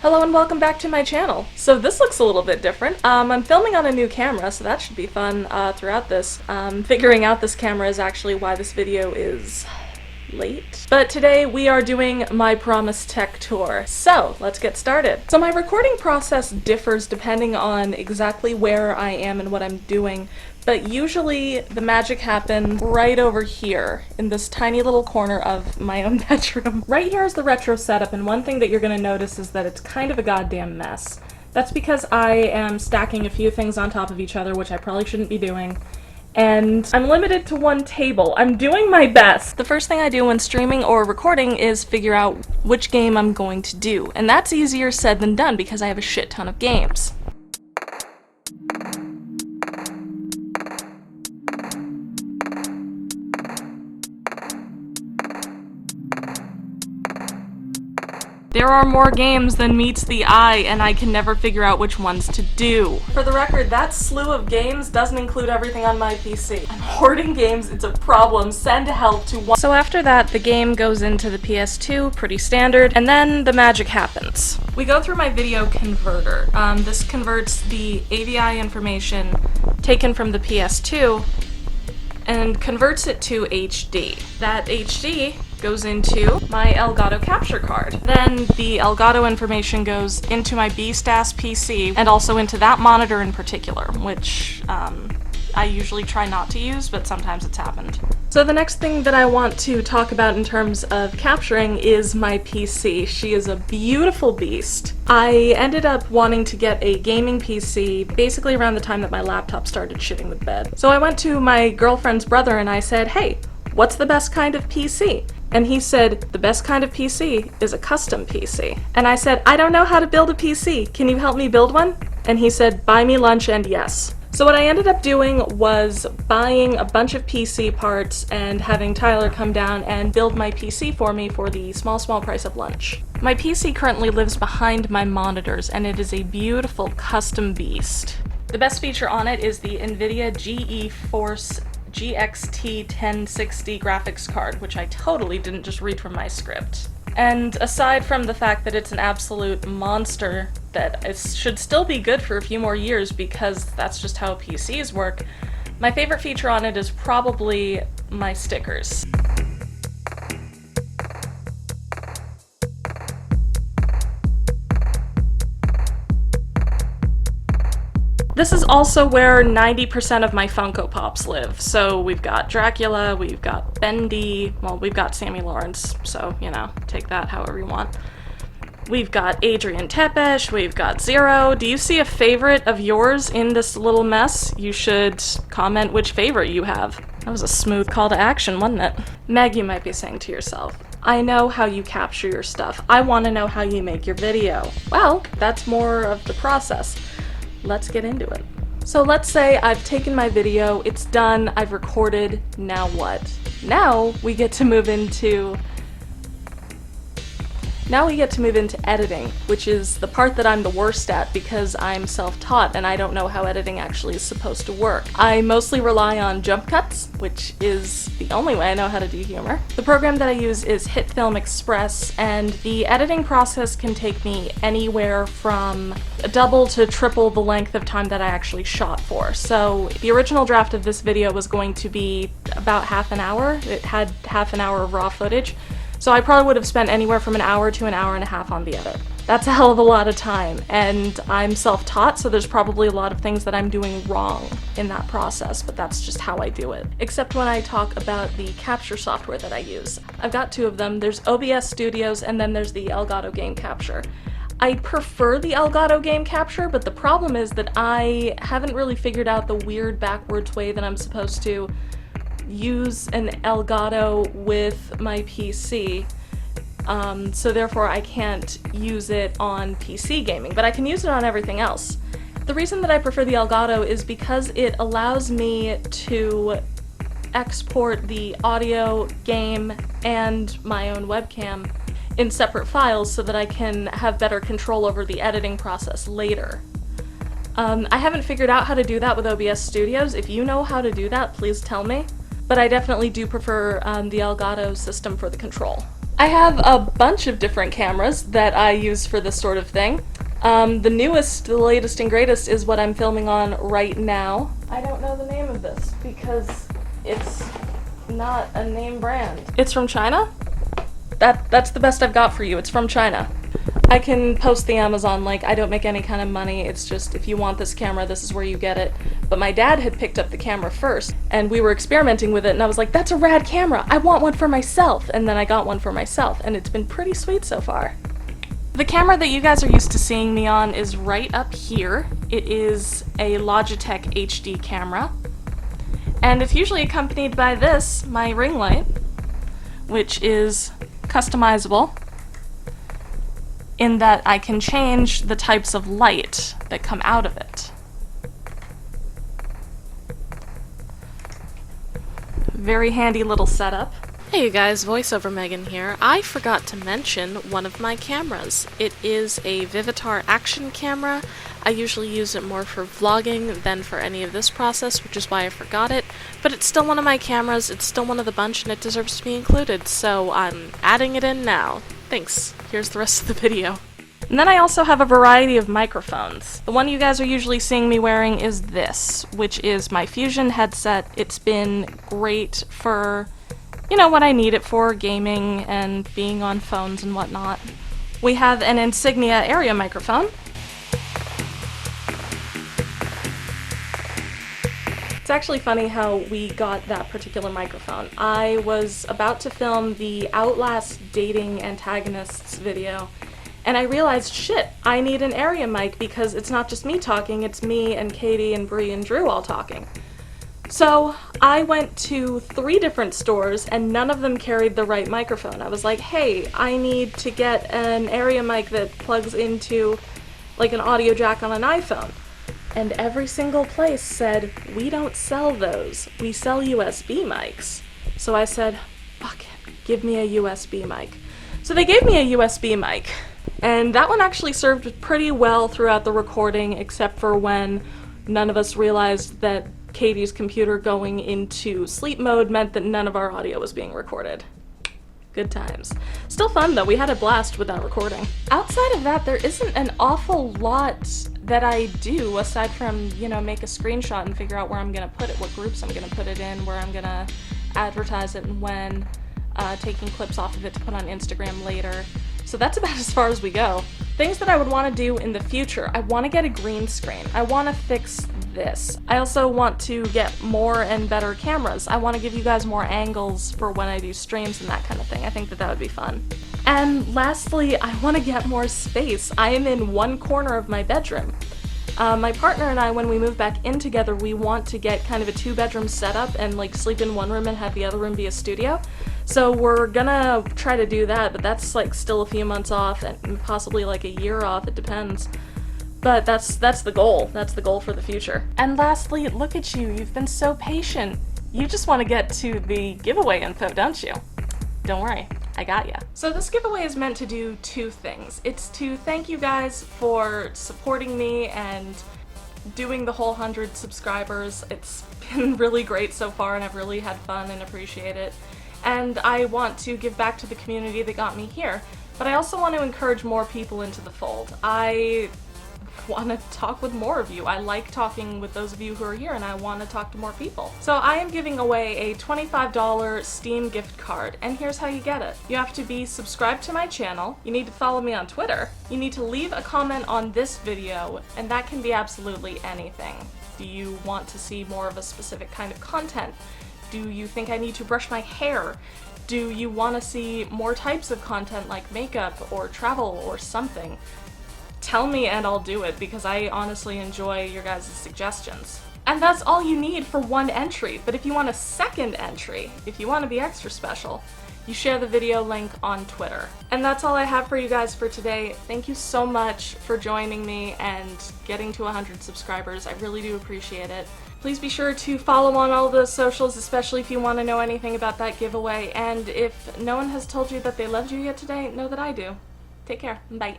Hello and welcome back to my channel. So this looks a little bit different. I'm filming on a new camera, so that should be fun throughout this. Figuring out this camera is actually why this video is late. But today we are doing my Promise Tech tour. So let's get started. So my recording process differs depending on exactly where I am and what I'm doing. But usually the magic happens right over here in this tiny little corner of my own bedroom. Right here is the retro setup, and one thing that you're going to notice is that it's kind of a goddamn mess. That's because I am stacking a few things on top of each other, which I probably shouldn't be doing, and I'm limited to one table. I'm doing my best. The first thing I do when streaming or recording is figure out which game I'm going to do, and that's easier said than done because I have a shit ton of games. There are more games than meets the eye, and I can never figure out which ones to do. For the record, that slew of games doesn't include everything on my PC. I'm hoarding games, it's a problem, send help to one. So after that, the game goes into the PS2, pretty standard, and then the magic happens. We go through my video converter. This converts the AVI information taken from the PS2 and converts it to HD. That HD goes into my Elgato capture card. Then the Elgato information goes into my Beast-ass PC and also into that monitor in particular, which I usually try not to use, but sometimes it's happened. So the next thing that I want to talk about in terms of capturing is my PC. She is a beautiful beast. I ended up wanting to get a gaming PC basically around the time that my laptop started shitting the bed. So I went to my girlfriend's brother and I said, hey, what's the best kind of PC? And he said, the best kind of PC is a custom PC. And I said, I don't know how to build a PC. Can you help me build one? And he said, buy me lunch and yes. So what I ended up doing was buying a bunch of PC parts and having Tyler come down and build my PC for me for the small price of lunch. My PC currently lives behind my monitors and it is a beautiful custom beast. The best feature on it is the NVIDIA GeForce GXT 1060 graphics card, which I totally didn't just read from my script. And aside from the fact that it's an absolute monster that it should still be good for a few more years because that's just how PCs work, my favorite feature on it is probably my stickers. This is also where 90% of my Funko Pops live. So we've got Dracula, we've got Bendy, well, we've got Sammy Lawrence, so, you know, take that however you want. We've got Adrian Tepesh, we've got Zero. Do you see a favorite of yours in this little mess? You should comment which favorite you have. That was a smooth call to action, wasn't it? Meg, you might be saying to yourself, I know how you capture your stuff. I want to know how you make your video. Well, that's more of the process. Let's get into it. So let's say I've taken my video, it's done, I've recorded, now what? Now we get to move into editing, which is the part that I'm the worst at because I'm self-taught and I don't know how editing actually is supposed to work. I mostly rely on jump cuts, which is the only way I know how to do humor. The program that I use is HitFilm Express, and the editing process can take me anywhere from double to triple the length of time that I actually shot for. So the original draft of this video was going to be about half an hour. It had half an hour of raw footage. So I probably would have spent anywhere from an hour to an hour and a half on the edit. That's a hell of a lot of time, and I'm self-taught, so there's probably a lot of things that I'm doing wrong in that process, but that's just how I do it. Except when I talk about the capture software that I use. I've got two of them. There's OBS Studios, and then there's the Elgato Game Capture. I prefer the Elgato Game Capture, but the problem is that I haven't really figured out the weird backwards way that I'm supposed to use an Elgato with my PC, so therefore I can't use it on PC gaming, but I can use it on everything else. The reason that I prefer the Elgato is because it allows me to export the audio, game, and my own webcam in separate files so that I can have better control over the editing process later. I haven't figured out how to do that with OBS Studios. If you know how to do that, please tell me. But I definitely do prefer the Elgato system for the control. I have a bunch of different cameras that I use for this sort of thing. The newest, the latest and greatest is what I'm filming on right now. I don't know the name of this because it's not a name brand. It's from China? That's the best I've got for you. It's from China. I can post the Amazon link. I don't make any kind of money. It's just if you want this camera, this is where you get it. But my dad had picked up the camera first, and we were experimenting with it, and I was like, that's a rad camera. I want one for myself. And then I got one for myself, and it's been pretty sweet so far. The camera that you guys are used to seeing me on is right up here. It is a Logitech HD camera. And it's usually accompanied by this, my ring light, which is customizable in that I can change the types of light that come out of it. Very handy little setup. Hey you guys, VoiceOver Megan here. I forgot to mention one of my cameras. It is a Vivitar action camera. I usually use it more for vlogging than for any of this process, which is why I forgot it. But it's still one of my cameras, it's still one of the bunch, and it deserves to be included, so I'm adding it in now. Thanks. Here's the rest of the video. And then I also have a variety of microphones. The one you guys are usually seeing me wearing is this, which is my Fusion headset. It's been great for, you know, what I need it for, gaming and being on phones and whatnot. We have an Insignia area microphone. It's actually funny how we got that particular microphone. I was about to film the Outlast Dating Antagonists video, and I realized, shit, I need an area mic because it's not just me talking, it's me and Katie and Bree and Drew all talking. So I went to 3 different stores and none of them carried the right microphone. I was like, hey, I need to get an area mic that plugs into like an audio jack on an iPhone. And every single place said, we don't sell those, we sell USB mics. So I said, fuck it, give me a USB mic. So they gave me a USB mic, and that one actually served pretty well throughout the recording, except for when none of us realized that Katie's computer going into sleep mode meant that none of our audio was being recorded. Good times. Still fun though, we had a blast with that recording. Outside of that, there isn't an awful lot that I do aside from, you know, make a screenshot and figure out where I'm gonna put it, what groups I'm gonna put it in, where I'm gonna advertise it and when, taking clips off of it to put on Instagram later. So that's about as far as we go. Things that I would want to do in the future. I want to get a green screen. I want to fix this. I also want to get more and better cameras. I want to give you guys more angles for when I do streams and that kind of thing. I think that that would be fun. And lastly, I want to get more space. I am in one corner of my bedroom. My partner and I, when we move back in together, we want to get kind of a 2-bedroom setup and like sleep in one room and have the other room be a studio. So we're gonna try to do that, but that's like still a few months off and possibly like a year off, it depends. But that's the goal. That's the goal for the future. And lastly, look at you. You've been so patient. You just want to get to the giveaway info, don't you? Don't worry. I got ya. So this giveaway is meant to do 2 things. It's to thank you guys for supporting me and doing the whole 100 subscribers. It's been really great so far and I've really had fun and appreciate it. And I want to give back to the community that got me here. But I also want to encourage more people into the fold. I want to talk with more of you. I like talking with those of you who are here and I want to talk to more people. So I am giving away a $25 Steam gift card, and here's how you get it. You have to be subscribed to my channel, you need to follow me on Twitter, you need to leave a comment on this video, and that can be absolutely anything. Do you want to see more of a specific kind of content? Do you think I need to brush my hair? Do you want to see more types of content like makeup or travel or something? Tell me and I'll do it because I honestly enjoy your guys' suggestions. And that's all you need for 1 entry, but if you want a 2nd entry, if you want to be extra special, you share the video link on Twitter. And that's all I have for you guys for today. Thank you so much for joining me and getting to 100 subscribers. I really do appreciate it. Please be sure to follow on all the socials, especially if you want to know anything about that giveaway. And if no one has told you that they loved you yet today, know that I do. Take care. Bye.